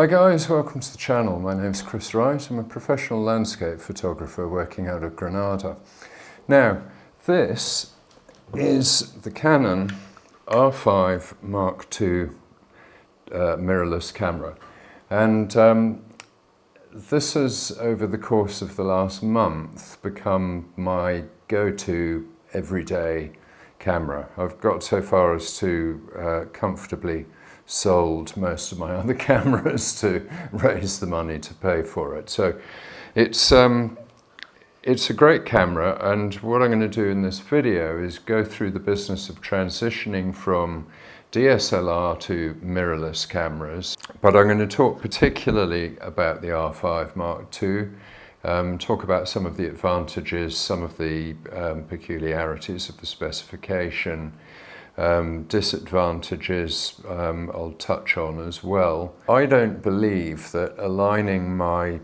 Hi guys, welcome to the channel. My name's Chris Wright. I'm a professional landscape photographer working out of Granada. Now, this is the Canon R5 Mark II mirrorless camera. And this has, over the course of the last month, become my go-to everyday camera. I've got so far as to comfortably sold most of my other cameras to raise the money to pay for it. So it's a great camera, and what I'm going to do in this video is go through the business of transitioning from DSLR to mirrorless cameras. But I'm going to talk particularly about the R5 Mark II, talk about some of the advantages, some of the peculiarities of the specification, disadvantages I'll touch on as well. I don't believe that aligning my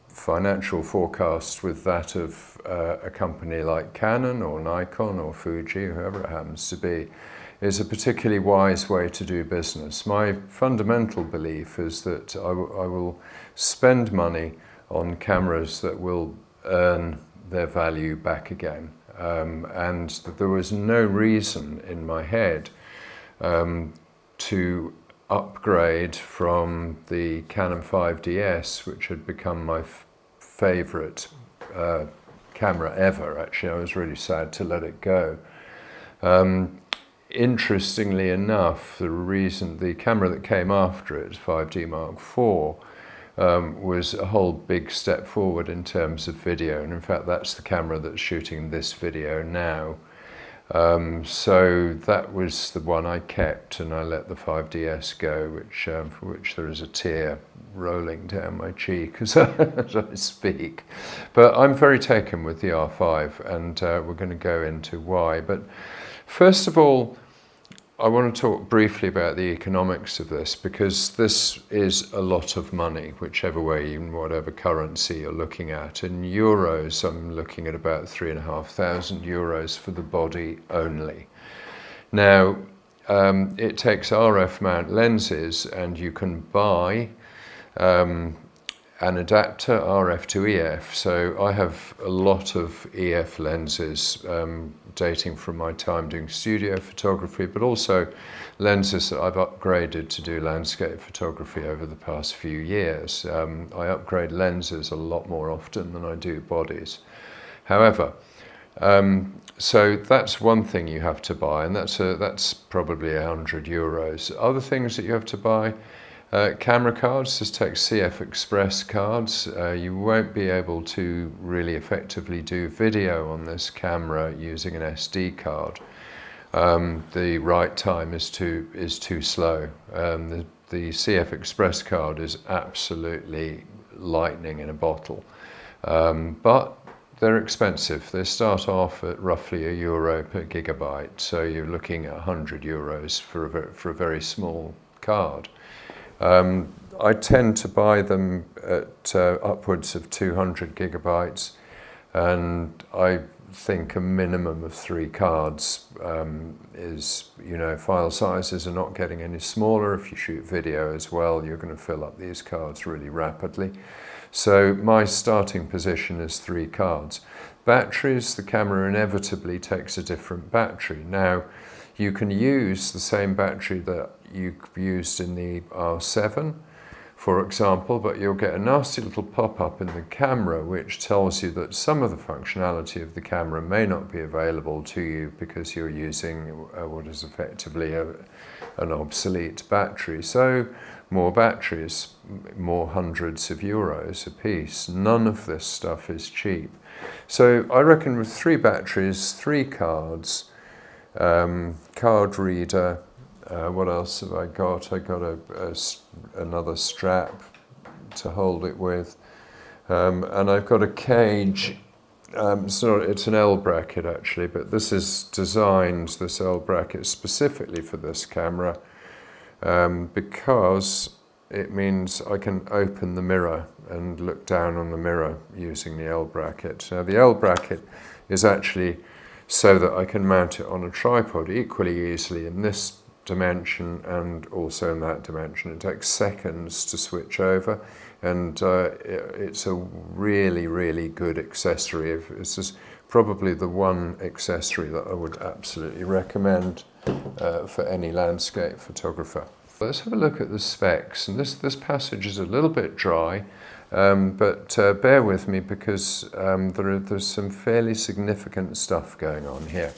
financial forecast with that of a company like Canon or Nikon or Fuji, whoever it happens to be, is a particularly wise way to do business. My fundamental belief is that I will spend money on cameras that will earn their value back again. And there was no reason in my head to upgrade from the Canon 5DS, which had become my favourite camera ever. Actually, I was really sad to let it go. Interestingly enough, the camera that came after it, 5D Mark IV, was a whole big step forward in terms of video, and in fact that's the camera that's shooting this video now. So that was the one I kept, and I let the 5DS go, for which there is a tear rolling down my cheek as I speak. But I'm very taken with the R5, and we're going to go into why. But first of all, I want to talk briefly about the economics of this, because this is a lot of money, whichever way, in whatever currency you're looking at. In euros, I'm looking at about €3,500 for the body only. Now, it takes RF mount lenses, and you can buy an adapter RF to EF. So I have a lot of EF lenses dating from my time doing studio photography, but also lenses that I've upgraded to do landscape photography over the past few years. I upgrade lenses a lot more often than I do bodies. However, so that's one thing you have to buy, and that's probably €100. Other things that you have to buy: camera cards. This takes CF Express cards. You won't be able to really effectively do video on this camera using an SD card. The write time is too slow. The CF Express card is absolutely lightning in a bottle. But they're expensive. They start off at roughly €1 per gigabyte, so you're looking at €100 for a very small card. I tend to buy them at upwards of 200 gigabytes, and I think a minimum of 3 cards is, file sizes are not getting any smaller. If you shoot video as well, you're going to fill up these cards really rapidly. So my starting position is 3 cards. Batteries, the camera inevitably takes a different battery. Now, you can use the same battery that you've used in the R7, for example, but you'll get a nasty little pop-up in the camera which tells you that some of the functionality of the camera may not be available to you because you're using what is effectively an obsolete battery. So more batteries, more hundreds of euros a piece. None of this stuff is cheap. So I reckon with 3 batteries, 3 cards, card reader, what else have I got? I got another strap to hold it with, and I've got a cage. It's an L bracket actually, but this is designed, this L bracket, specifically for this camera, because it means I can open the mirror and look down on the mirror using the L bracket. Now the L bracket is actually so that I can mount it on a tripod equally easily in this dimension and also in that dimension. It takes seconds to switch over, and it's a really, really good accessory. This is probably the one accessory that I would absolutely recommend for any landscape photographer. Let's have a look at the specs, and this passage is a little bit dry, but bear with me because there's some fairly significant stuff going on here.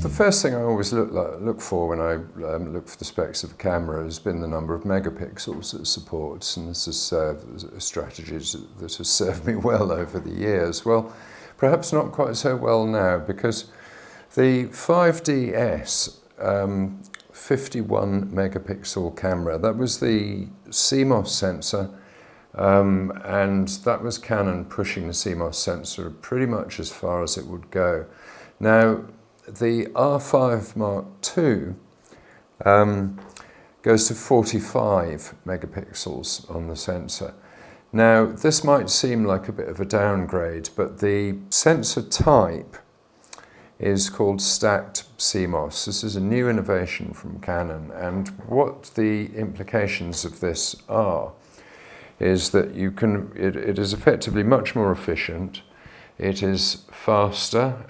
The first thing I always look for when I look for the specs of a camera has been the number of megapixels it supports, and this is a strategy that has served me well over the years. Well, perhaps not quite so well now, because the 5DS 51 megapixel camera, that was the CMOS sensor, and that was Canon pushing the CMOS sensor pretty much as far as it would go. Now, the R5 Mark II goes to 45 megapixels on the sensor. Now, this might seem like a bit of a downgrade, but the sensor type is called stacked CMOS. This is a new innovation from Canon, and what the implications of this are is that it is effectively much more efficient. It is faster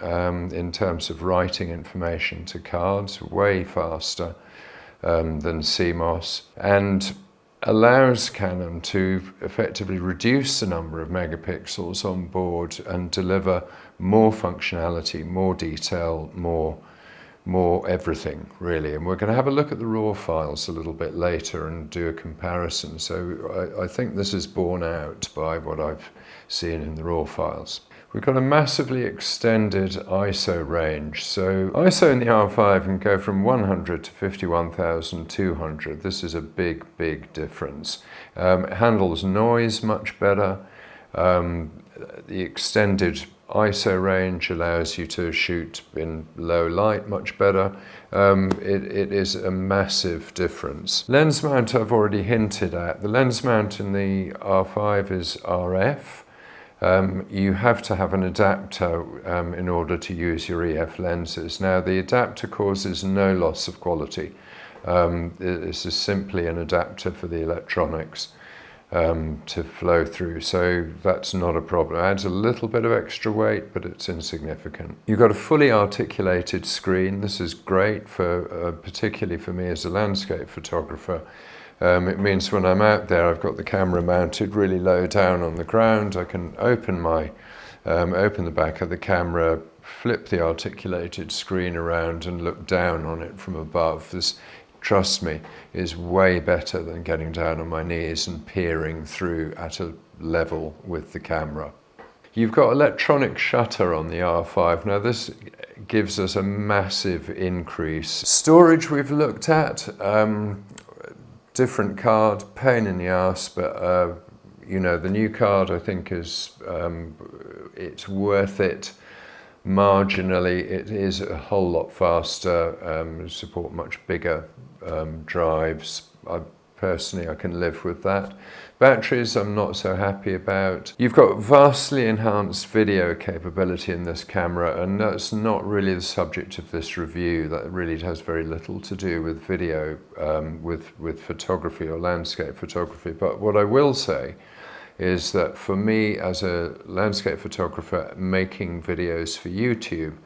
in terms of writing information to cards, way faster than CMOS, and allows Canon to effectively reduce the number of megapixels on board and deliver more functionality, more detail, more everything, really. And we're going to have a look at the raw files a little bit later and do a comparison. So I think this is borne out by what I've seen in the raw files. We've got a massively extended ISO range. So ISO in the R5 can go from 100 to 51,200. This is a big, big difference. It handles noise much better. The extended ISO range allows you to shoot in low light much better. It is a massive difference. Lens mount I've already hinted at. The lens mount in the R5 is RF. You have to have an adapter in order to use your EF lenses. Now, the adapter causes no loss of quality. This is simply an adapter for the electronics to flow through, so that's not a problem. It adds a little bit of extra weight, but it's insignificant. You've got a fully articulated screen. This is great for, particularly for me as a landscape photographer. It means when I'm out there, I've got the camera mounted really low down on the ground. I can open the back of the camera, flip the articulated screen around and look down on it from above. This, trust me, is way better than getting down on my knees and peering through at a level with the camera. You've got electronic shutter on the R5. Now, this gives us a massive increase. Storage we've looked at. Different card, pain in the arse, but you know, the new card I think is it's worth it marginally. It is a whole lot faster, support much bigger drives. Personally, I can live with that. Batteries, I'm not so happy about. You've got vastly enhanced video capability in this camera, and that's not really the subject of this review. That really has very little to do with video, with photography or landscape photography. But what I will say is that for me as a landscape photographer making videos for YouTube,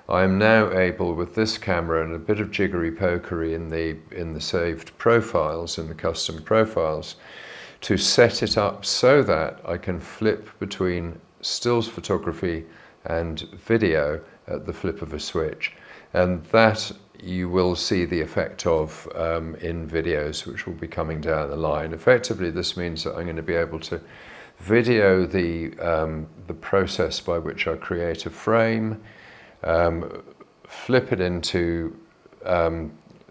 I am now able, with this camera and a bit of jiggery-pokery in the saved profiles, in the custom profiles, to set it up so that I can flip between stills photography and video at the flip of a switch. And that you will see the effect of in videos which will be coming down the line. Effectively, this means that I'm going to be able to video the process by which I create a frame, flip it into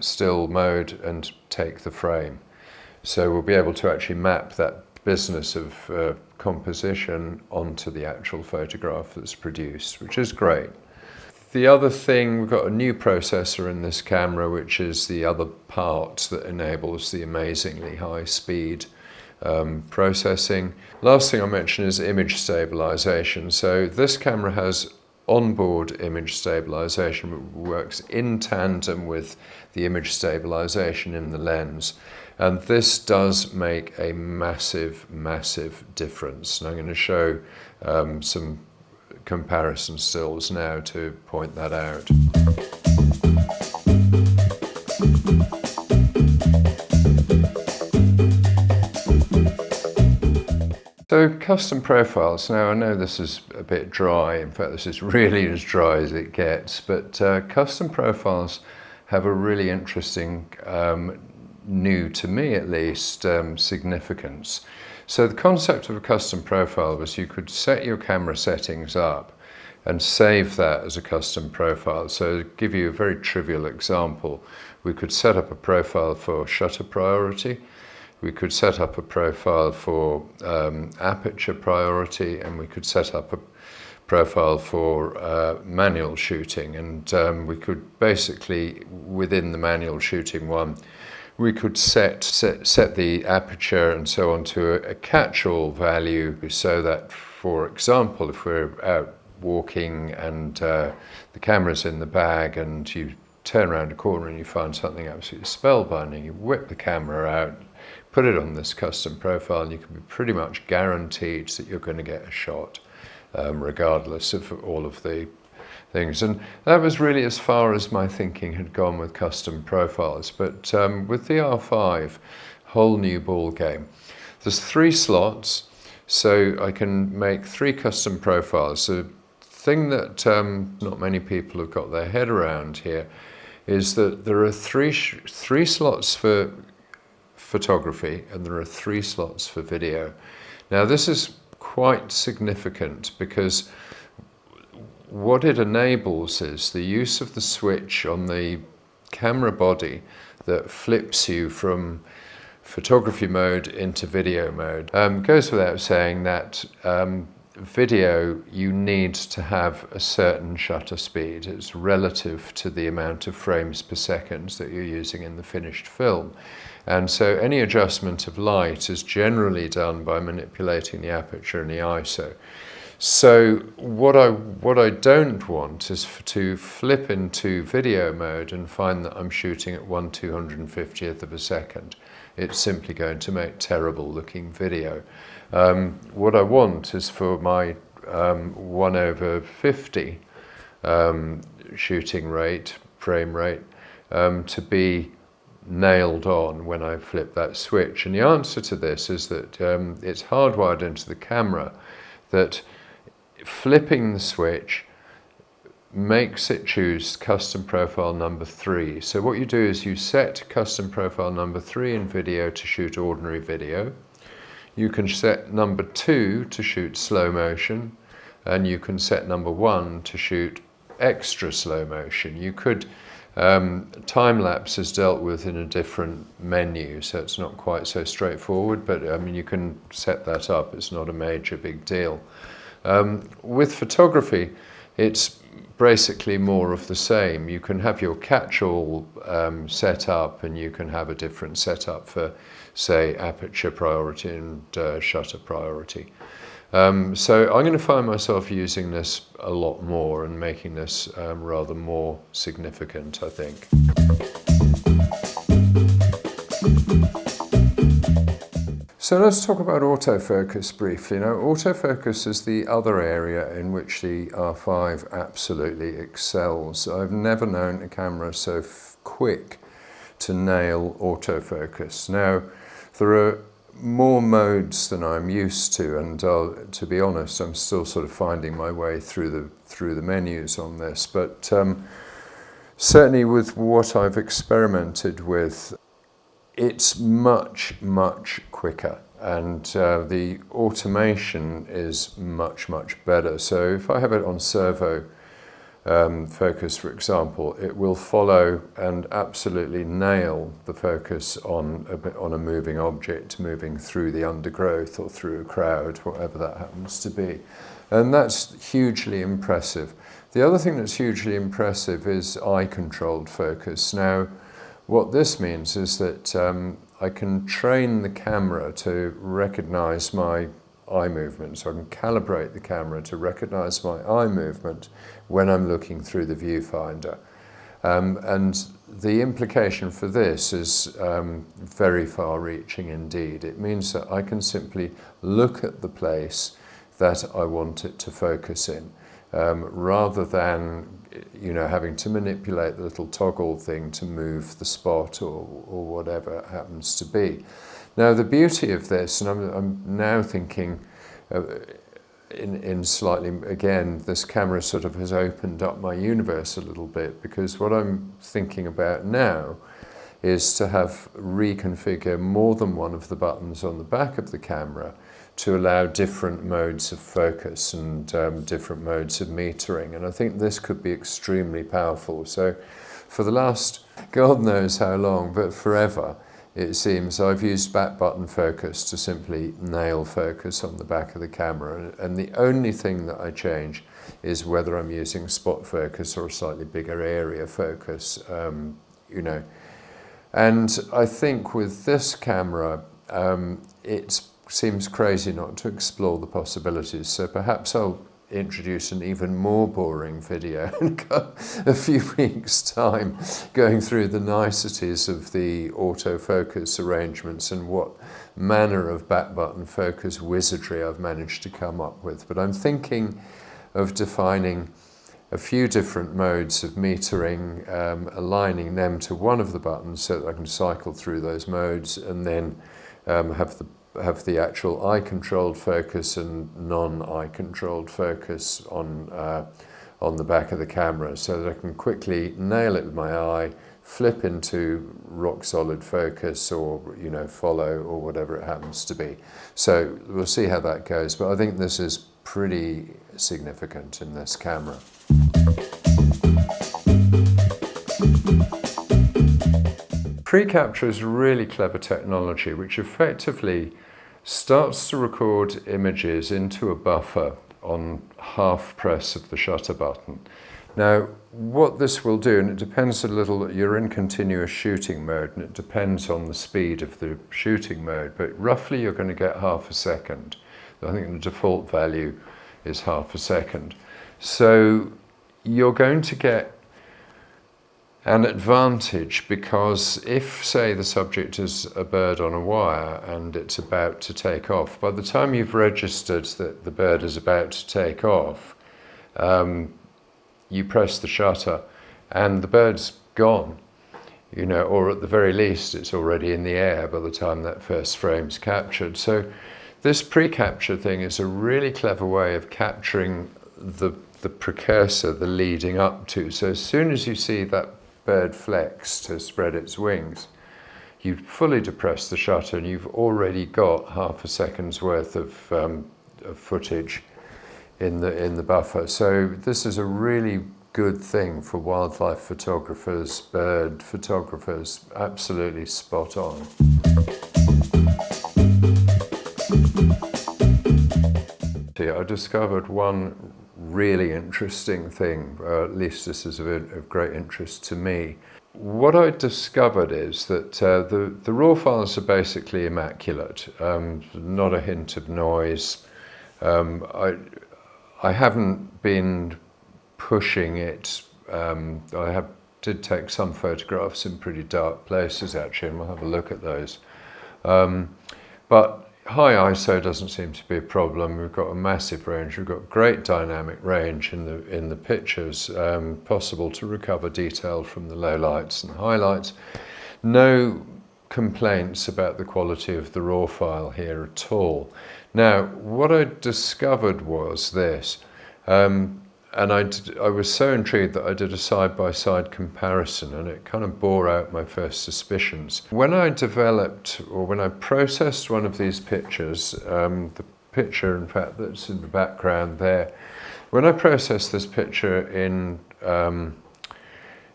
still mode and take the frame. So we'll be able to actually map that business of composition onto the actual photograph that's produced, which is great. The other thing, we've got a new processor in this camera, which is the other part that enables the amazingly high speed processing. Last thing I'll mention is image stabilization. So this camera has onboard image stabilization, which works in tandem with the image stabilization in the lens. And this does make a massive, massive difference. And I'm going to show some comparison stills now to point that out. So custom profiles. Now I know this is a bit dry, in fact this is really as dry as it gets, but custom profiles have a really interesting, new to me at least, significance. So the concept of a custom profile was you could set your camera settings up and save that as a custom profile. So to give you a very trivial example, we could set up a profile for shutter priority, we could set up a profile for aperture priority, and we could set up a profile for manual shooting. And we could basically, within the manual shooting one, we could set the aperture and so on to a catch-all value, so that, for example, if we're out walking and the camera's in the bag and you turn around a corner and you find something absolutely spellbinding, you whip the camera out, put it on this custom profile, and you can be pretty much guaranteed that you're going to get a shot, regardless of all of the things. And that was really as far as my thinking had gone with custom profiles. But with the R5, whole new ball game. There's 3 slots, so I can make 3 custom profiles. The thing that not many people have got their head around here is that there are three slots for photography and there are 3 slots for video. Now this is quite significant because what it enables is the use of the switch on the camera body that flips you from photography mode into video mode. Goes without saying that video, you need to have a certain shutter speed. It's relative to the amount of frames per second that you're using in the finished film. And so any adjustment of light is generally done by manipulating the aperture and the ISO. So what I don't want is to flip into video mode and find that I'm shooting at 1/250th of a second. It's simply going to make terrible looking video. What I want is for my 1/50 shooting rate, frame rate, to be nailed on when I flip that switch. And the answer to this is that it's hardwired into the camera that flipping the switch makes it choose custom profile number 3. So what you do is you set custom profile number 3 in video to shoot ordinary video. You can set number 2 to shoot slow motion, and you can set number 1 to shoot extra slow motion. You could time-lapse is dealt with in a different menu, so it's not quite so straightforward, but I mean you can set that up, it's not a major big deal. With photography, it's basically more of the same. You can have your catch-all set up, and you can have a different setup for, say, aperture priority and shutter priority. So I'm going to find myself using this a lot more and making this rather more significant, I think. So let's talk about autofocus briefly. Now, autofocus is the other area in which the R5 absolutely excels. I've never known a camera so quick to nail autofocus. Now, there are more modes than I'm used to, and to be honest, I'm still sort of finding my way through the menus on this. But certainly with what I've experimented with, it's much quicker, and the automation is much better. So if I have it on servo focus, for example, it will follow and absolutely nail the focus on a moving object moving through the undergrowth or through a crowd, whatever that happens to be. And that's hugely impressive. The other thing that's hugely impressive is eye-controlled focus. Now, what this means is that I can train the camera to recognize my eye movement. So I can calibrate the camera to recognize my eye movement when I'm looking through the viewfinder. And the implication for this is very far-reaching indeed. It means that I can simply look at the place that I want it to focus in, rather than having to manipulate the little toggle thing to move the spot or whatever it happens to be. Now the beauty of this, and I'm now thinking in slightly, again, this camera sort of has opened up my universe a little bit, because what I'm thinking about now is to reconfigure more than one of the buttons on the back of the camera to allow different modes of focus and different modes of metering. And I think this could be extremely powerful. So for the last, God knows how long, but forever, it seems, I've used back button focus to simply nail focus on the back of the camera. And the only thing that I change is whether I'm using spot focus or a slightly bigger area focus, And I think with this camera, it seems crazy not to explore the possibilities. So perhaps I'll introduce an even more boring video in a few weeks' time, going through the niceties of the autofocus arrangements and what manner of back button focus wizardry I've managed to come up with. But I'm thinking of defining a few different modes of metering, aligning them to one of the buttons so that I can cycle through those modes, and then have the actual eye-controlled focus and non-eye-controlled focus on the back of the camera, so that I can quickly nail it with my eye, flip into rock-solid focus, or follow, or whatever it happens to be. So we'll see how that goes, but I think this is pretty significant in this camera. Pre-capture is really clever technology which effectively starts to record images into a buffer on half press of the shutter button. Now what this will do, and it depends a little, you're in continuous shooting mode and it depends on the speed of the shooting mode, but roughly you're going to get half a second. I think the default value is half a second. So you're going to get an advantage, because if, say, the subject is a bird on a wire and it's about to take off, by the time you've registered that the bird is about to take off, you press the shutter and the bird's gone, or at the very least it's already in the air by the time that first frame's captured. So this pre-capture thing is a really clever way of capturing the precursor, the leading up to. So as soon as you see that bird flex to spread its wings, you fully depress the shutter and you've already got half a second's worth of footage in the buffer. So this is a really good thing for wildlife photographers, bird photographers, absolutely spot on. I discovered one really interesting thing, at least this is of great interest to me. What I discovered is that the raw files are basically immaculate, not a hint of noise. I haven't been pushing it. Did take some photographs in pretty dark places actually, and we'll have a look at those. But high ISO doesn't seem to be a problem. We've got a massive range. We've got great dynamic range in the pictures, possible to recover detail from the lowlights and highlights. No complaints about the quality of the raw file here at all. Now, what I discovered was this, and I was so intrigued that I did a side-by-side comparison, and it kind of bore out my first suspicions. When I developed, or when I processed one of these pictures, the picture in fact that's in the background there, when I processed this picture in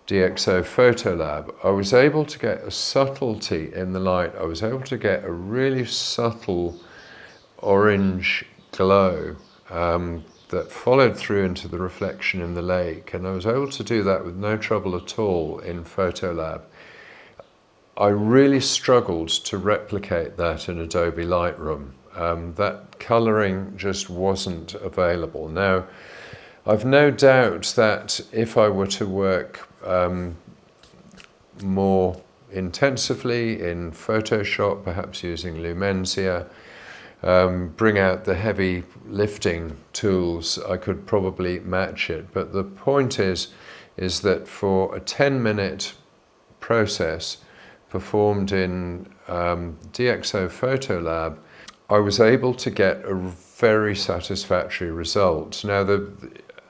DxO Photolab, I was able to get a subtlety in the light. I was able to get a really subtle orange glow that followed through into the reflection in the lake, and I was able to do that with no trouble at all in Photolab. I really struggled to replicate that in Adobe Lightroom. That colouring just wasn't available. Now, I've no doubt that if I were to work more intensively in Photoshop, perhaps using Lumensia, bring out the heavy lifting tools, I could probably match it. But the point is that for a 10-minute process performed in DxO Photolab, I was able to get a very satisfactory result. Now, there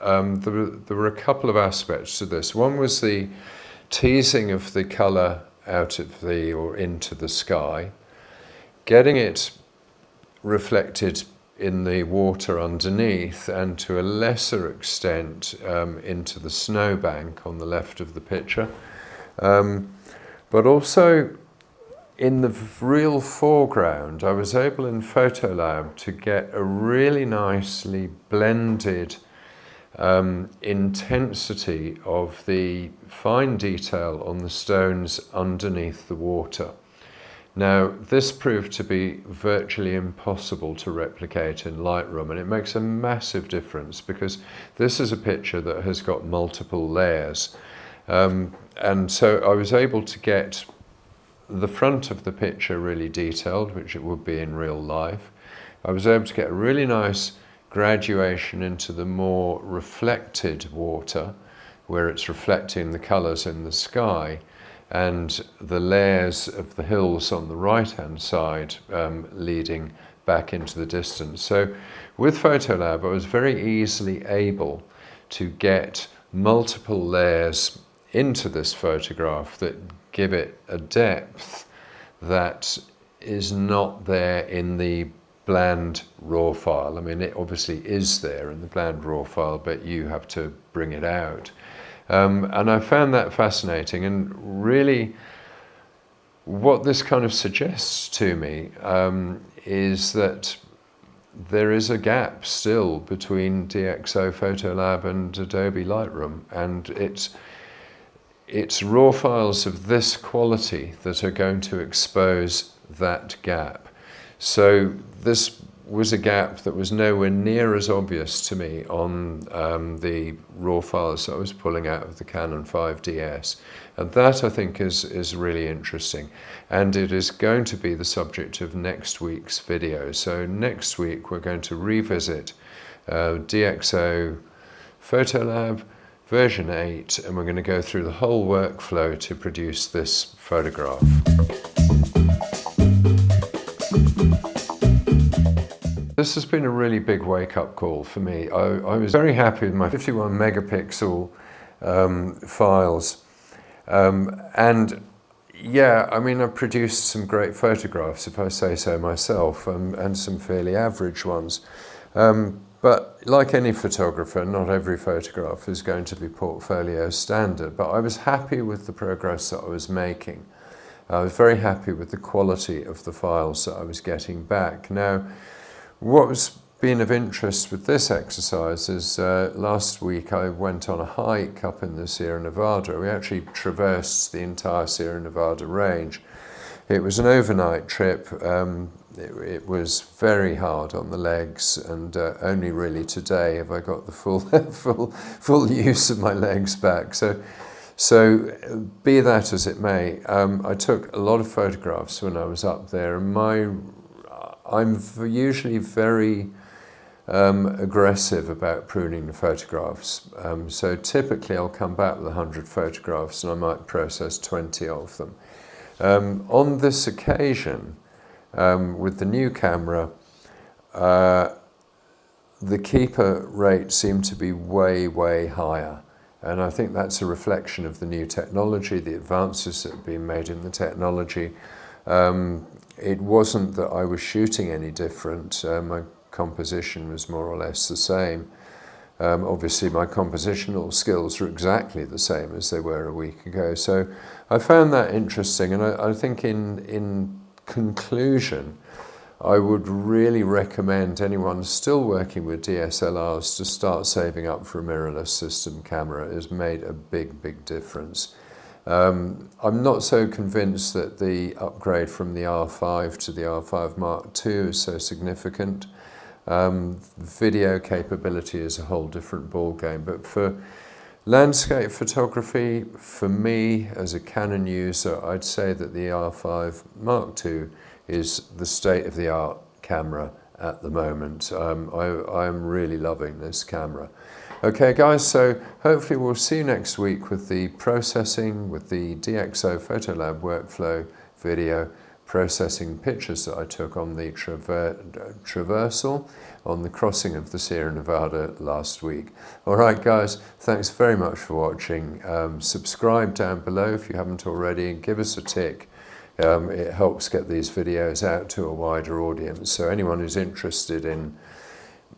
were a couple of aspects to this. One was the teasing of the colour out of or into the sky, getting it reflected in the water underneath, and to a lesser extent into the snowbank on the left of the picture, but also in the real foreground. I was able in Photolab to get a really nicely blended intensity of the fine detail on the stones underneath the water. Now, this proved to be virtually impossible to replicate in Lightroom, and it makes a massive difference because this is a picture that has got multiple layers. And so I was able to get the front of the picture really detailed, which it would be in real life. I was able to get a really nice graduation into the more reflected water, where it's reflecting the colours in the sky, and the layers of the hills on the right-hand side leading back into the distance. So with Photolab, I was very easily able to get multiple layers into this photograph that give it a depth that is not there in the bland raw file. I mean, it obviously is there in the bland raw file, but you have to bring it out. And I found that fascinating, and really what this kind of suggests to me is that there is a gap still between DxO Photolab and Adobe Lightroom, and it's raw files of this quality that are going to expose that gap. So this was a gap that was nowhere near as obvious to me on the raw files that I was pulling out of the Canon 5DS. And that, I think, is really interesting. And it is going to be the subject of next week's video. So next week we're going to revisit DxO Photolab version 8, and we're going to go through the whole workflow to produce this photograph. This has been a really big wake-up call for me. I was very happy with my 51 megapixel files, and yeah, I mean, I've produced some great photographs, if I say so myself, and some fairly average ones. But like any photographer, not every photograph is going to be portfolio standard, but I was happy with the progress that I was making. I was very happy with the quality of the files that I was getting back. Now, what's been of interest with this exercise is last week I went on a hike up in the Sierra Nevada. We actually traversed the entire Sierra Nevada range. It was an overnight trip. It was very hard on the legs, and only really today have I got the full use of my legs back. So be that as it may, I took a lot of photographs when I was up there, and I'm usually very aggressive about pruning the photographs. So typically I'll come back with 100 photographs and I might process 20 of them. On this occasion, with the new camera, the keeper rate seemed to be way, way higher. And I think that's a reflection of the new technology, the advances that have been made in the technology. It wasn't that I was shooting any different. My composition was more or less the same. Obviously, my compositional skills are exactly the same as they were a week ago. So I found that interesting, and I think in conclusion, I would really recommend anyone still working with DSLRs to start saving up for a mirrorless system camera. It has made a big, big difference. I'm not so convinced that the upgrade from the R5 to the R5 Mark II is so significant. Video capability is a whole different ballgame, but for landscape photography, for me as a Canon user, I'd say that the R5 Mark II is the state-of-the-art camera at the moment. I'm really loving this camera. Okay guys, so hopefully we'll see you next week with the processing, with the DxO Photolab workflow video, processing pictures that I took on the traversal on the crossing of the Sierra Nevada last week. Alright guys, thanks very much for watching. Subscribe down below if you haven't already, and give us a tick. It helps get these videos out to a wider audience. So anyone who's interested in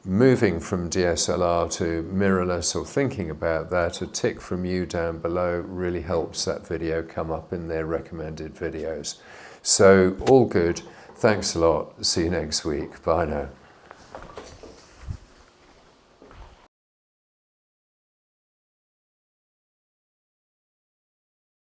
moving from DSLR to mirrorless or thinking about that, a tick from you down below really helps that video come up in their recommended videos. So all good. Thanks a lot. See you next week. Bye now.